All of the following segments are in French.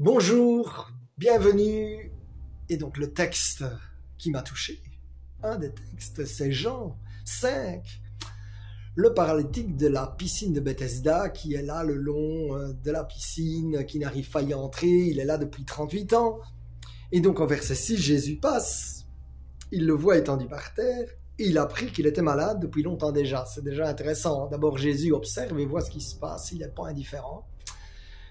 Bonjour, bienvenue. Et donc le texte qui m'a touché, un des textes, c'est Jean 5, le paralytique de la piscine de Bethesda qui est là le long de la piscine, qui n'arrive pas à y entrer, il est là depuis 38 ans. Et donc en verset 6, Jésus passe, il le voit étendu par terre, et il a appris qu'il était malade depuis longtemps déjà. C'est déjà intéressant. D'abord Jésus observe et voit ce qui se passe, il n'est pas indifférent.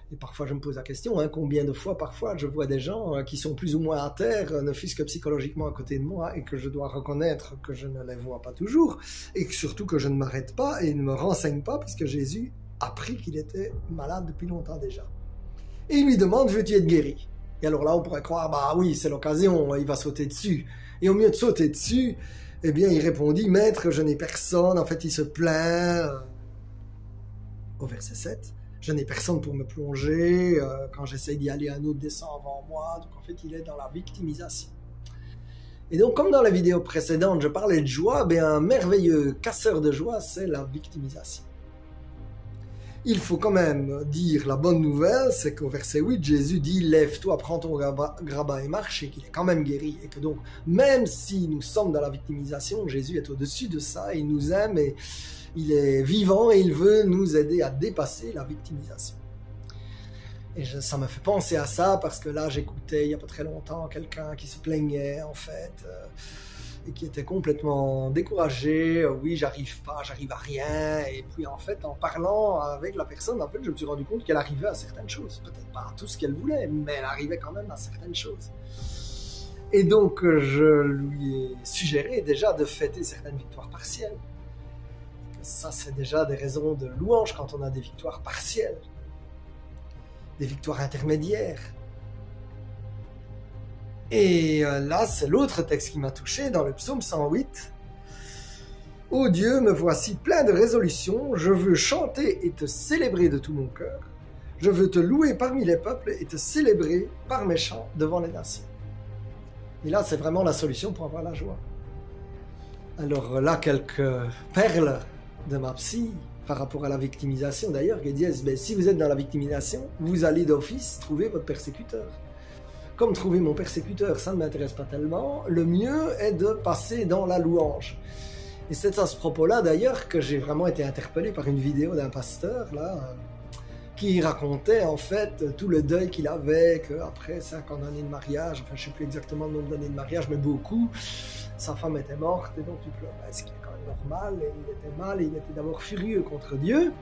Et parfois, je me pose la question, combien de fois, parfois, je vois des gens qui sont plus ou moins à terre, ne fût-ce que psychologiquement à côté de moi, et que je dois reconnaître que je ne les vois pas toujours, et que surtout que je ne m'arrête pas et ne me renseigne pas, puisque Jésus a appris qu'il était malade depuis longtemps déjà. Et il lui demande, veux-tu être guéri? Et alors là, on pourrait croire, bah oui, c'est l'occasion, il va sauter dessus. Et au mieux de sauter dessus, eh bien, il répondit, maître, je n'ai personne, en fait, il se plaint. Au verset 7, je n'ai personne pour me plonger, quand j'essaie d'y aller, un autre descend avant moi, donc en fait il est dans la victimisation. Et donc comme dans la vidéo précédente je parlais de joie, un merveilleux casseur de joie c'est la victimisation. Il faut quand même dire la bonne nouvelle, c'est qu'au verset 8 Jésus dit lève-toi, prends ton grabat et marche, et qu'il est quand même guéri, et que donc même si nous sommes dans la victimisation, Jésus est au-dessus de ça, il nous aime et il est vivant et il veut nous aider à dépasser la victimisation. Et ça me fait penser à ça parce que là j'écoutais il n'y a pas très longtemps quelqu'un qui se plaignait en fait et qui était complètement découragé. Oui, j'arrive pas, j'arrive à rien. Et puis en fait en parlant avec la personne, en fait je me suis rendu compte qu'elle arrivait à certaines choses. Peut-être pas à tout ce qu'elle voulait, mais elle arrivait quand même à certaines choses. Et donc je lui ai suggéré déjà de fêter certaines victoires partielles. Ça, c'est déjà des raisons de louange quand on a des victoires partielles, des victoires intermédiaires. Et là, c'est l'autre texte qui m'a touché dans le psaume 108. « Ô Dieu, me voici plein de résolutions, je veux chanter et te célébrer de tout mon cœur. Je veux te louer parmi les peuples et te célébrer par mes chants devant les nations. » Et là, c'est vraiment la solution pour avoir la joie. Alors là, quelques perles de ma psy par rapport à la victimisation d'ailleurs, qui disent si vous êtes dans la victimisation, vous allez d'office trouver votre persécuteur. Comme trouver mon persécuteur, ça ne m'intéresse pas tellement, le mieux est de passer dans la louange. Et c'est à ce propos-là d'ailleurs que j'ai vraiment été interpellé par une vidéo d'un pasteur là, qui racontait en fait tout le deuil qu'il avait, qu'après 50 années de mariage, enfin je ne sais plus exactement le nombre d'années de mariage, mais beaucoup, sa femme était morte et donc il pleurait, ce qui est quand même normal, et il était mal, et il était d'abord furieux contre Dieu.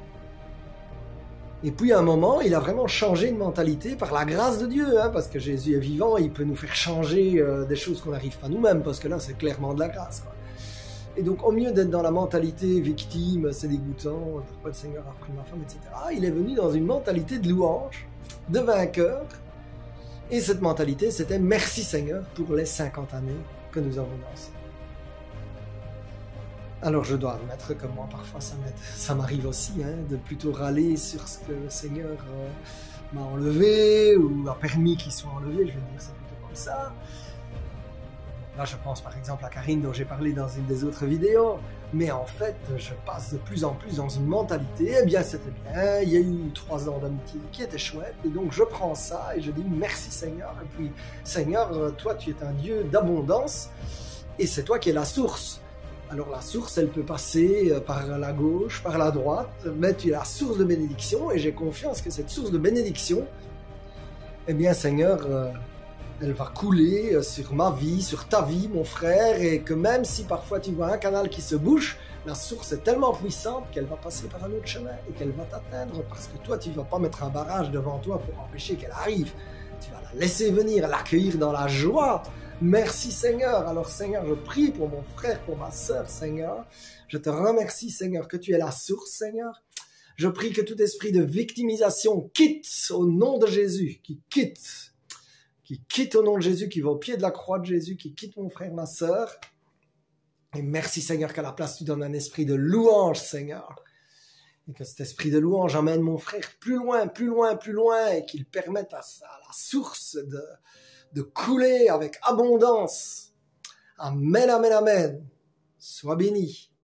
Et puis à un moment, il a vraiment changé de mentalité par la grâce de Dieu, parce que Jésus est vivant, il peut nous faire changer des choses qu'on n'arrive pas nous-mêmes, parce que là c'est clairement de la grâce, quoi. Et donc au mieux d'être dans la mentalité victime, c'est dégoûtant, pourquoi le Seigneur a pris ma femme, etc., il est venu dans une mentalité de louange, de vainqueur, et cette mentalité c'était merci Seigneur pour les 50 années que nous avons dansé. Alors je dois admettre que moi parfois ça m'arrive aussi de plutôt râler sur ce que le Seigneur m'a enlevé ou a permis qu'il soit enlevé, je veux dire c'est plutôt comme ça. Là je pense par exemple à Karine dont j'ai parlé dans une des autres vidéos, mais en fait je passe de plus en plus dans une mentalité, c'était bien, il y a eu 3 ans d'amitié qui étaient chouettes, et donc je prends ça et je dis merci Seigneur, et puis Seigneur, toi tu es un Dieu d'abondance, et c'est toi qui es la source. Alors la source, elle peut passer par la gauche, par la droite, mais tu es la source de bénédiction, et j'ai confiance que cette source de bénédiction, Seigneur, elle va couler sur ma vie, sur ta vie, mon frère, et que même si parfois tu vois un canal qui se bouche, la source est tellement puissante qu'elle va passer par un autre chemin et qu'elle va t'atteindre, parce que toi, tu ne vas pas mettre un barrage devant toi pour empêcher qu'elle arrive. Tu vas la laisser venir, l'accueillir dans la joie. Merci Seigneur. Alors Seigneur, je prie pour mon frère, pour ma sœur, Seigneur. Je te remercie Seigneur que tu es la source, Seigneur. Je prie que tout esprit de victimisation quitte au nom de Jésus, qui quitte au nom de Jésus, qui va au pied de la croix de Jésus, qui quitte mon frère, ma sœur. Et merci Seigneur qu'à la place tu donnes un esprit de louange, Seigneur. Et que cet esprit de louange amène mon frère plus loin, plus loin, plus loin, et qu'il permette à la source de couler avec abondance. Amen, amen, amen. Sois béni.